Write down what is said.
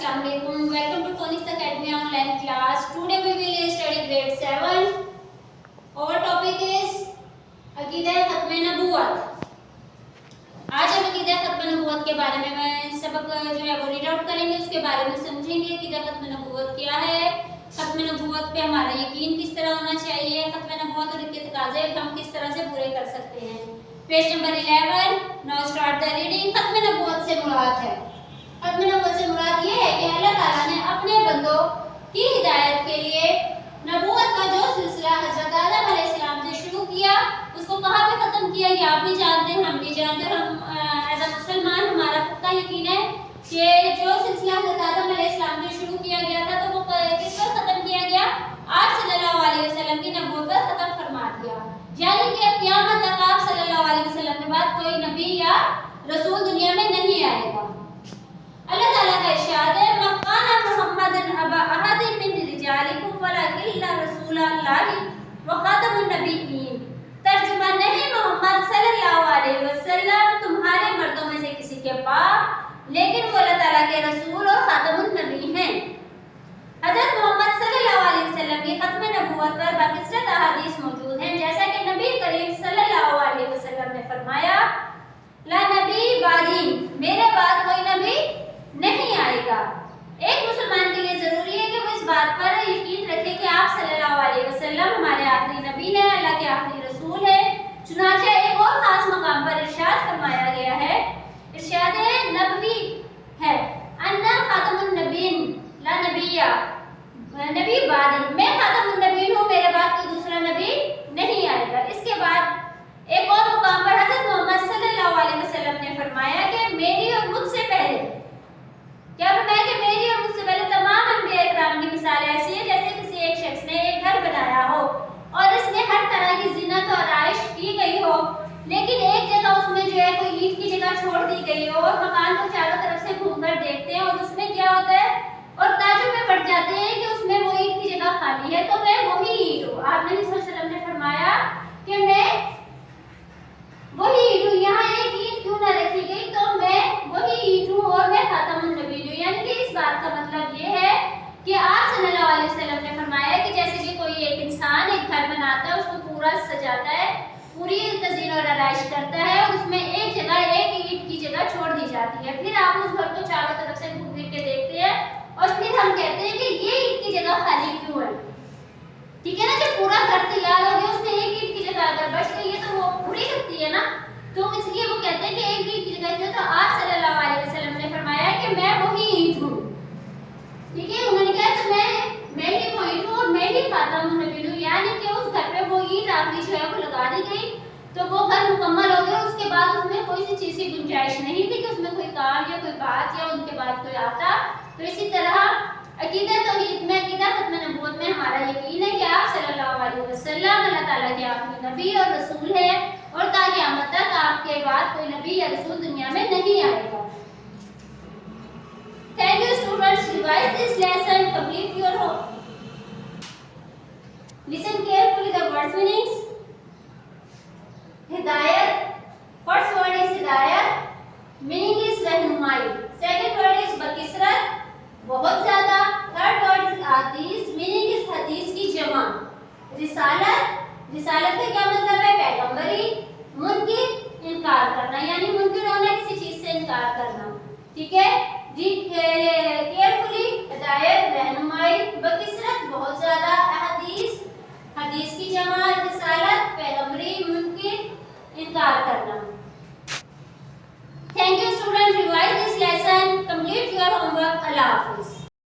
Assalamu alaikum. Welcome to Phonics Academy online class. Today we will study grade 7. Our topic is अकीदा खत्म नबूवत. आज हम अकीदा खत्म नबूवत के बारे में सबक जो है वो रीड आउट करेंगे, उसके बारे में समझेंगे अकीदा खत्म नबूवत क्या है, खत्म नबूवत पे हमारा यकीन किस तरह होना चाहिए, खत्म नबूवत और इसके तकाज़े हम किस तरह से पूरे कर सकते हैं. Page number 11. Now start the reading. खत्म नबूवत से मुराद है, खत्म नबूवत से मुराद ये है कि अल्लाह ताला ने अपने बंदों की हिदायत के लिए नबूवत का जो सिलसिला हज़रत आदम अलैहिस्सलाम से शुरू किया, उसको कहाँ पे ख़त्म किया ये आप भी जानते हैं, हम भी जानते हैं. हम एज अ मुसलमान हमारा पक्का यकीन है कि जो सिलसिला हज़रत आदम अलैहिस्सलाम से शुरू किया गया था तो वो किस पर ख़त्म किया गया, आप सल्लल्लाहु अलैहि वसल्लम की नबूवत पर ख़त्म फरमा दिया. यानी कि अब क़यामत तक आप सल्लल्लाहु अलैहि वसल्लम के बाद कोई नबी या रसूल दुनिया में नहीं आएगा. अल्लाह ताला का इरशाद है, मकाना मुहम्मदन अबा अहदिन मिन रिजालिकुम वलाकिन रसूलल्लाहि व खातमुन नबिय्यीन. तर्जुमा नहीं मोहम्मद सल्लल्लाहु अलैहि वसल्लम तुम्हारे मर्दों में से किसी के बाप, लेकिन वो अल्लाह ताला के रसूल और खातमुन नबी हैं. हज़रत मोहम्मद सल्लल्लाहु अलैहि वसल्लम की खत्म नबूवत पर बाकिसरत अहादीस मौजूद हैं. जैसा कि नबी करीम सल्लल्लाहु अलैहि वसल्लम ने फरमाया, ला नबी बादी, मेरे बाद कोई नबी नहीं आएगा. एक मुसलमान के लिए जरूरी है कि वो इस बात पर यकीन रखे कि आप सल्लल्लाहु अलैहि वसल्लम हमारे आखिरी नबी हैं, अल्लाह के आखिरी रसूल हैं. चुनांचे एक और खास मकाम पर इरशाद फरमाया गया है, इरशाद नबवी है, अन्ना खातमुन नबीन ला नबिया नबी बादी, मैं खातमुन नबीन हूँ, मेरे बाद कोई दूसरा नबी नहीं आएगा. इसके बाद एक और मुकाम पर हज़रत मोहम्मद सल्लल्लाहु अलैहि वसल्लम ने फरमाया कि मेरी और मुझसे पहले, क्या फरमाया कि मेरी और मुझसे पहले तमाम अंबिया इकराम की मिसाल ऐसी है जैसे किसी एक शख्स ने एक घर बनाया हो और इसमें हर तरह की जिन्नत और आयश की गई हो, लेकिन एक जगह उसमें जो है कोई ईंट की जगह छोड़ दी गई हो और मकान को चारों तरफ से घूमकर देखते हैं और उसमें क्या होता है और ताजुब में पड़ जाते हैं कि उसमें वो ईंट की जगह खाली है, तो मैं वही ईंट हूँ. आपने सल्लल्लाहु अलैहि वसल्लम ने फरमाया कि मैं वही ईंट हूँ, यहाँ एक ईंट क्यों ना रखी गई, तो मैं वही ईंट हूँ और मैं खातमुन नबी हूँ. यानी कि इस बात का मतलब ये है कि आप सल्लल्लाहु अलैहि वसल्लम ने फरमाया कि जैसे कि कोई एक इंसान एक घर बनाता है, उसको पूरा सजाता है, पूरी तज़ीन और आराइश करता है और उसमें एक जगह एक ईंट की जगह छोड़ दी जाती है. फिर आप उस घर को चारों तरफ से घूम फिर के देखते हैं और फिर हम कहते हैं कि ये ईंट की जगह खाली क्यों है. ठीक है ना, जब पूरा घर तैयार हो गया उसमें एक ईंट की जगह अगर बच गई है तो वो पूरी लगती है ना, तो इसलिए वो कहते हैं कि एक ईंट की जगह क्यों. तो आप सल्लल्लाहु अलैहि वसल्लम ने फरमाया कि मैं वही ईंट हूँ. ठीक है, उन्होंने कहा तो मैं ही वो ईंट हूँ और मैं ही खातमुन नबी हूँ. यानी कि उस घर पे वो ईंट आखिरी जो है वो लगा दी गई तो वो घर मुकम्मल हो गया. उसके बाद उसमें कोई सी चीज़ की गुंजाइश नहीं थी कि उसमें कोई काम या कोई बात या उनके बाद कोई आता. तो इसी तरह अकीदा तौहीद में, अकीदा खत्म नबूवत में हमारा यकीन है कि आप सल्लल्लाहु अलैहि वसल्लम अल्लाह ताला के आखिरी नबी और रसूल है और ता क़यामत तक आपके बाद कोई नबी या रसूल दुनिया में नहीं आएगा. Thank you students. Revise this lesson. Complete your homework. Listen carefully the words meanings. Hidayat. First word is hidayat. Meaning is रहनुमाई. Second word is बकिसरत, बहुत ज़्यादा. Third word is हदीस. Meaning is हदीस की जमा. रिसालत. रिसालत का क्या मतलब है, पैगंबरी. मुनकिर, इनकार करना, यानी मुनकिर होना, किसी चीज से इनकार करना. ठीक है, केयरफुली. हिदायत रहनुमाई, बकिसरत बहुत ज्यादा, हदीस हदीस की जमा, रिसालत पैगंबरी, मुनकिर इनकार करना. Thank you students. Revise this lesson. Complete your homework. Allah Hafiz.